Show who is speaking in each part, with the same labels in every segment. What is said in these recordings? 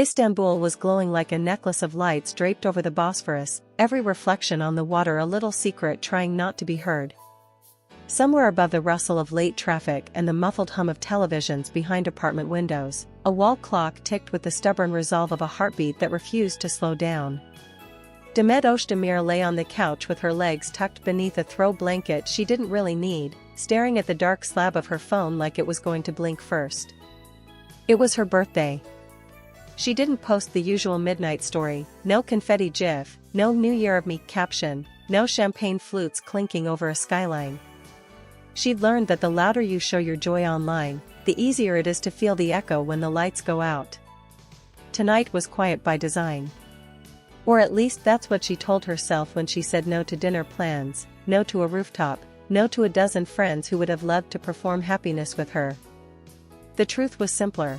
Speaker 1: Istanbul was glowing like a necklace of lights draped over the Bosphorus, every reflection on the water a little secret trying not to be heard. Somewhere above the rustle of late traffic and the muffled hum of televisions behind apartment windows, a wall clock ticked with the stubborn resolve of a heartbeat that refused to slow down. Demet Özdemir lay on the couch with her legs tucked beneath a throw blanket she didn't really need, staring at the dark slab of her phone like it was going to blink first. It was her birthday. She didn't post the usual midnight story, no confetti gif, no New Year of Me caption, no champagne flutes clinking over a skyline. She'd learned that the louder you show your joy online, the easier it is to feel the echo when the lights go out. Tonight was quiet by design. Or at least that's what she told herself when she said no to dinner plans, no to a rooftop, no to a dozen friends who would have loved to perform happiness with her. The truth was simpler.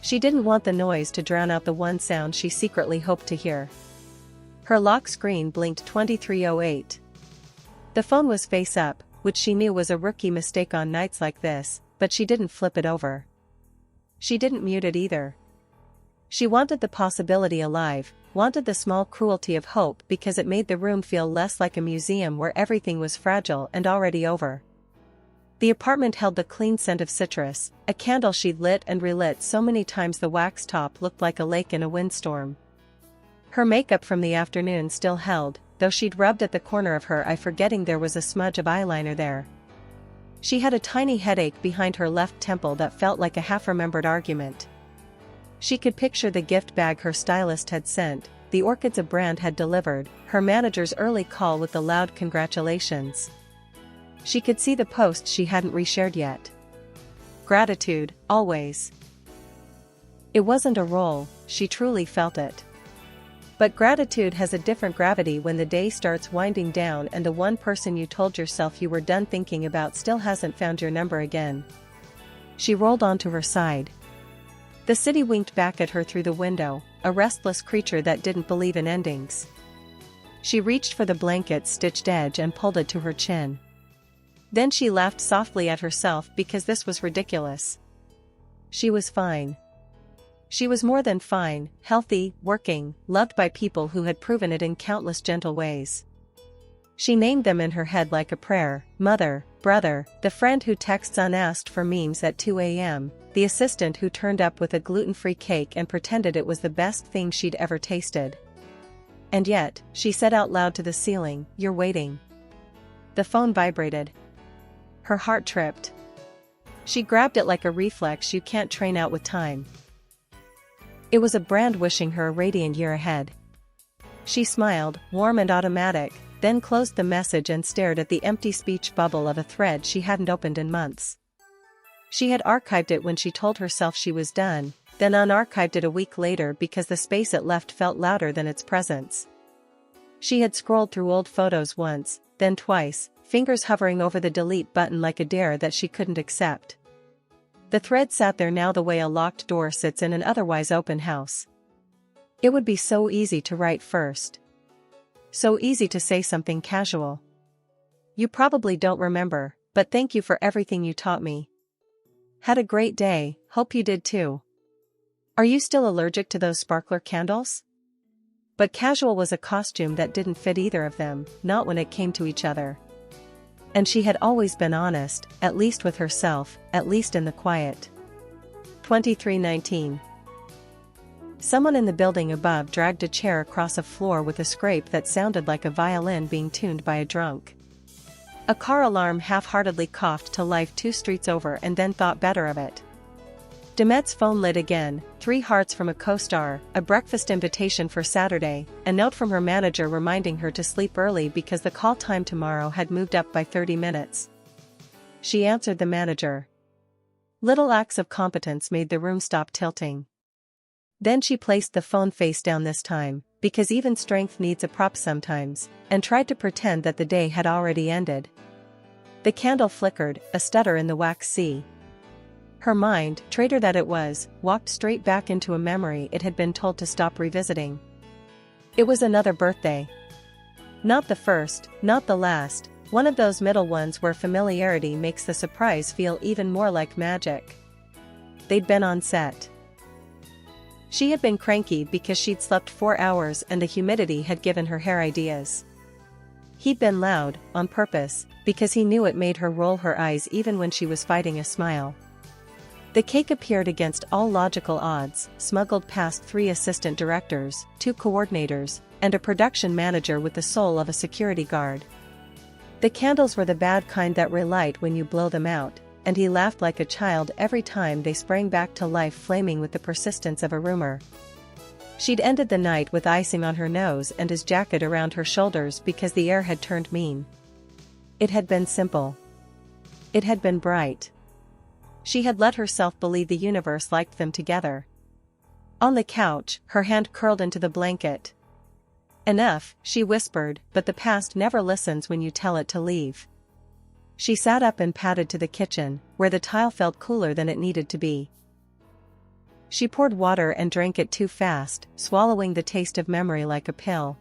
Speaker 1: She didn't want the noise to drown out the one sound she secretly hoped to hear. Her lock screen blinked 23:08. The phone was face up, which she knew was a rookie mistake on nights like this, but she didn't flip it over. She didn't mute it either. She wanted the possibility alive, wanted the small cruelty of hope because it made the room feel less like a museum where everything was fragile and already over. The apartment held the clean scent of citrus, a candle she'd lit and relit so many times the wax top looked like a lake in a windstorm. Her makeup from the afternoon still held, though she'd rubbed at the corner of her eye forgetting there was a smudge of eyeliner there. She had a tiny headache behind her left temple that felt like a half-remembered argument. She could picture the gift bag her stylist had sent, the orchids a brand had delivered, her manager's early call with the loud congratulations. She could see the post she hadn't reshared yet. Gratitude, always. It wasn't a role, she truly felt it. But gratitude has a different gravity when the day starts winding down and the one person you told yourself you were done thinking about still hasn't found your number again. She rolled onto her side. The city winked back at her through the window, a restless creature that didn't believe in endings. She reached for the blanket's stitched edge and pulled it to her chin. Then she laughed softly at herself because this was ridiculous. She was fine. She was more than fine, healthy, working, loved by people who had proven it in countless gentle ways. She named them in her head like a prayer: mother, brother, the friend who texts unasked for memes at 2 a.m., the assistant who turned up with a gluten-free cake and pretended it was the best thing she'd ever tasted. And yet, she said out loud to the ceiling, "You're waiting." The phone vibrated. Her heart tripped. She grabbed it like a reflex you can't train out with time. It was a brand wishing her a radiant year ahead. She smiled, warm and automatic, then closed the message and stared at the empty speech bubble of a thread she hadn't opened in months. She had archived it when she told herself she was done, then unarchived it a week later because the space it left felt louder than its presence. She had scrolled through old photos once, then twice, fingers hovering over the delete button like a dare that she couldn't accept. The thread sat there now the way a locked door sits in an otherwise open house. It would be so easy to write first. So easy to say something casual. "You probably don't remember, but thank you for everything you taught me. Had a great day, hope you did too. Are you still allergic to those sparkler candles?" But casual was a costume that didn't fit either of them, not when it came to each other. And she had always been honest, at least with herself, at least in the quiet. 23:19. Someone in the building above dragged a chair across a floor with a scrape that sounded like a violin being tuned by a drunk. A car alarm half-heartedly coughed to life 2 streets over and then thought better of it. Demet's phone lit again, 3 hearts from a co-star, a breakfast invitation for Saturday, a note from her manager reminding her to sleep early because the call time tomorrow had moved up by 30 minutes. She answered the manager. Little acts of competence made the room stop tilting. Then she placed the phone face down this time, because even strength needs a prop sometimes, and tried to pretend that the day had already ended. The candle flickered, a stutter in the wax sea. Her mind, traitor that it was, walked straight back into a memory it had been told to stop revisiting. It was another birthday. Not the first, not the last, one of those middle ones where familiarity makes the surprise feel even more like magic. They'd been on set. She had been cranky because she'd slept 4 hours and the humidity had given her hair ideas. He'd been loud, on purpose, because he knew it made her roll her eyes even when she was fighting a smile. The cake appeared against all logical odds, smuggled past 3 assistant directors, 2 coordinators, and a production manager with the soul of a security guard. The candles were the bad kind that relight when you blow them out, and he laughed like a child every time they sprang back to life, flaming with the persistence of a rumor. She'd ended the night with icing on her nose and his jacket around her shoulders because the air had turned mean. It had been simple. It had been bright. She had let herself believe the universe liked them together. On the couch, her hand curled into the blanket. "Enough," she whispered, but the past never listens when you tell it to leave. She sat up and padded to the kitchen, where the tile felt cooler than it needed to be. She poured water and drank it too fast, swallowing the taste of memory like a pill.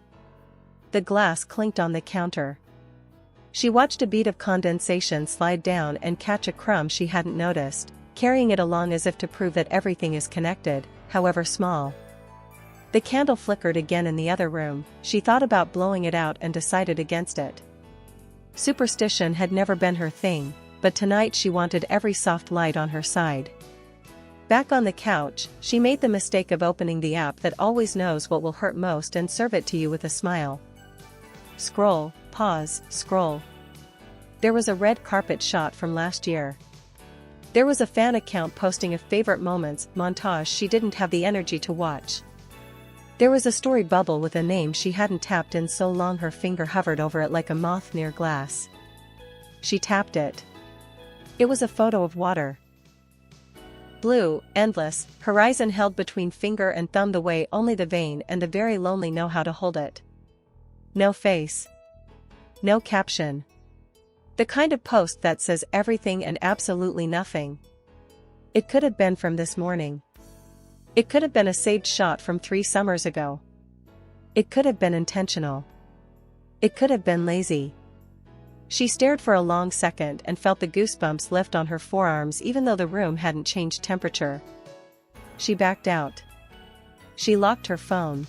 Speaker 1: The glass clinked on the counter. She watched a bead of condensation slide down and catch a crumb she hadn't noticed, carrying it along as if to prove that everything is connected, however small. The candle flickered again in the other room. She thought about blowing it out and decided against it. Superstition had never been her thing, but tonight she wanted every soft light on her side. Back on the couch, she made the mistake of opening the app that always knows what will hurt most and serve it to you with a smile. Scroll, pause, scroll. There was a red carpet shot from last year. There was a fan account posting a favorite moments montage she didn't have the energy to watch. There was a story bubble with a name she hadn't tapped in so long her finger hovered over it like a moth near glass. She tapped it. It was a photo of water. Blue, endless, horizon held between finger and thumb the way only the vain and the very lonely know how to hold it. No face. No caption. The kind of post that says everything and absolutely nothing. It could have been from this morning. It could have been a saved shot from 3 summers ago. It could have been intentional. It could have been lazy. She stared for a long second and felt the goosebumps lift on her forearms even though the room hadn't changed temperature. She backed out. She locked her phone.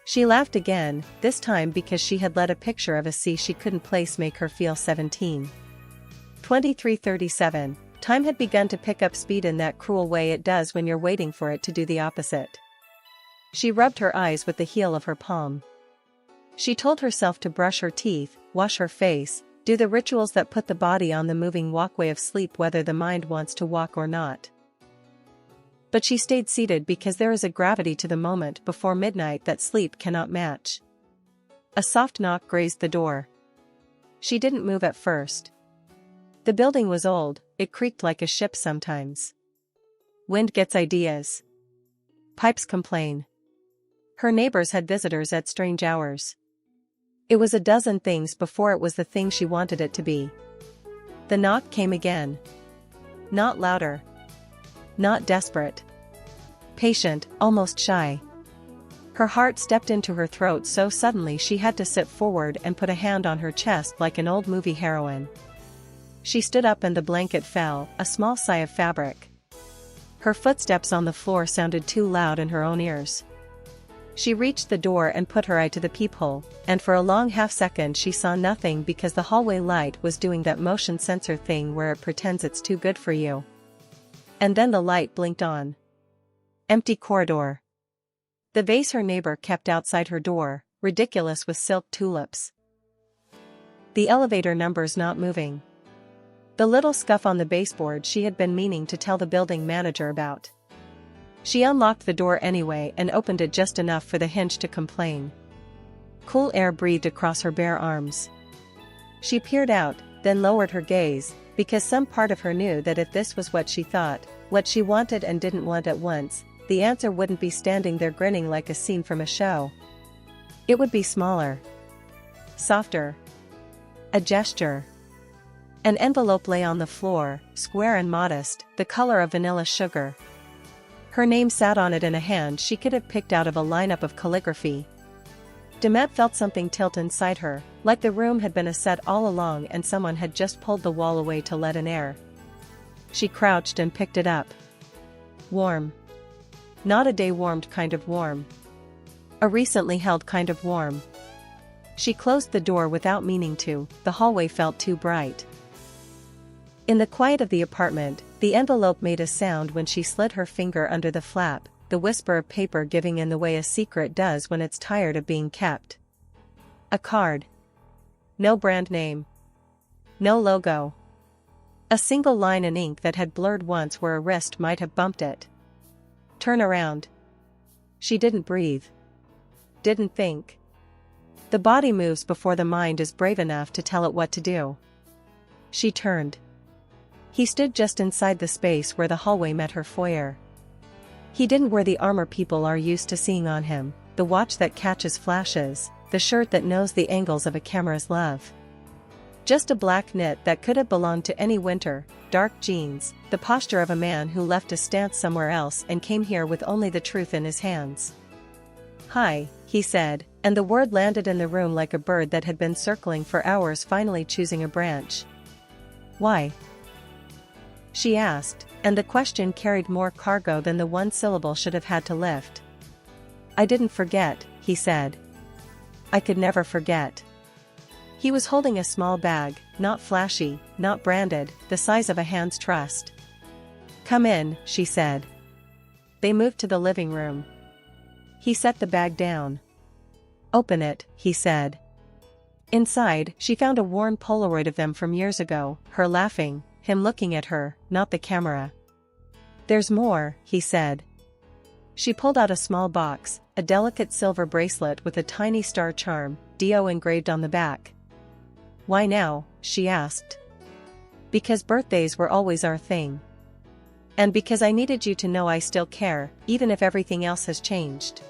Speaker 1: She laughed again, this time because she had let a picture of a sea she couldn't place make her feel 17. 23:37. Time had begun to pick up speed in that cruel way it does when you're waiting for it to do the opposite. She rubbed her eyes with the heel of her palm. She told herself to brush her teeth, wash her face, do the rituals that put the body on the moving walkway of sleep whether the mind wants to walk or not. But she stayed seated because there is a gravity to the moment before midnight that sleep cannot match. A soft knock grazed the door. She didn't move at first. The building was old, it creaked like a ship sometimes. Wind gets ideas. Pipes complain. Her neighbors had visitors at strange hours. It was a dozen things before it was the thing she wanted it to be. The knock came again. Not louder. Not desperate. Patient, almost shy. Her heart stepped into her throat so suddenly she had to sit forward and put a hand on her chest like an old movie heroine. She stood up and the blanket fell, a small sigh of fabric. Her footsteps on the floor sounded too loud in her own ears. She reached the door and put her eye to the peephole, and for a long half-second she saw nothing because the hallway light was doing that motion sensor thing where it pretends it's too good for you. And then the light blinked on. Empty corridor. The vase her neighbor kept outside her door, ridiculous with silk tulips. The elevator numbers not moving. The little scuff on the baseboard she had been meaning to tell the building manager about. She unlocked the door anyway and opened it just enough for the hinge to complain. Cool air breathed across her bare arms. She peered out, then lowered her gaze, because some part of her knew that if this was what she thought, what she wanted and didn't want at once, the answer wouldn't be standing there grinning like a scene from a show. It would be smaller. Softer. A gesture. An envelope lay on the floor, square and modest, the color of vanilla sugar. Her name sat on it in a hand she could have picked out of a lineup of calligraphy. Demet felt something tilt inside her, like the room had been a set all along and someone had just pulled the wall away to let in air. She crouched and picked it up. Warm. Not a day-warmed kind of warm. A recently held kind of warm. She closed the door without meaning to, the hallway felt too bright. In the quiet of the apartment, the envelope made a sound when she slid her finger under the flap, the whisper of paper giving in the way a secret does when it's tired of being kept. A card. No brand name. No logo. A single line in ink that had blurred once where a wrist might have bumped it. Turn around. She didn't breathe. Didn't think. The body moves before the mind is brave enough to tell it what to do. She turned. He stood just inside the space where the hallway met her foyer. He didn't wear the armor people are used to seeing on him, the watch that catches flashes, the shirt that knows the angles of a camera's love. Just a black knit that could have belonged to any winter, dark jeans, the posture of a man who left a stance somewhere else and came here with only the truth in his hands. "Hi," he said, and the word landed in the room like a bird that had been circling for hours finally choosing a branch. "Why?" she asked, and the question carried more cargo than the one syllable should have had to lift. "I didn't forget," he said. "I could never forget." He was holding a small bag, not flashy, not branded, the size of a hand's trust. "Come in," she said. They moved to the living room. He set the bag down. "Open it," he said. Inside, she found a worn Polaroid of them from years ago, her laughing, him looking at her, not the camera. "There's more," he said. She pulled out a small box, a delicate silver bracelet with a tiny star charm, D.O. engraved on the back. "Why now?" she asked. "Because birthdays were always our thing. And because I needed you to know I still care, even if everything else has changed."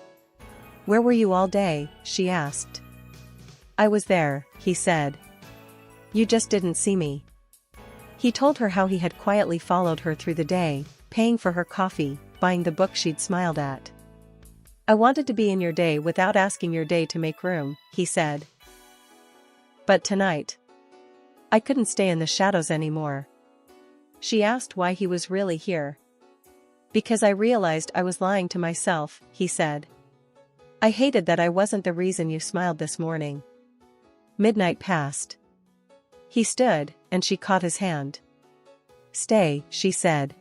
Speaker 1: "Where were you all day?" she asked. "I was there," he said. "You just didn't see me." He told her how he had quietly followed her through the day, paying for her coffee, buying the book she'd smiled at. "I wanted to be in your day without asking your day to make room," he said. "But tonight, I couldn't stay in the shadows anymore." She asked why he was really here. "Because I realized I was lying to myself," he said. "I hated that I wasn't the reason you smiled this morning." Midnight passed. He stood, and she caught his hand. "Stay," she said.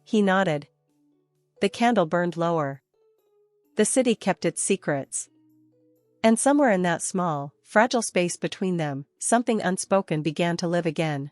Speaker 1: He nodded. The candle burned lower. The city kept its secrets. And somewhere in that small, fragile space between them, something unspoken began to live again.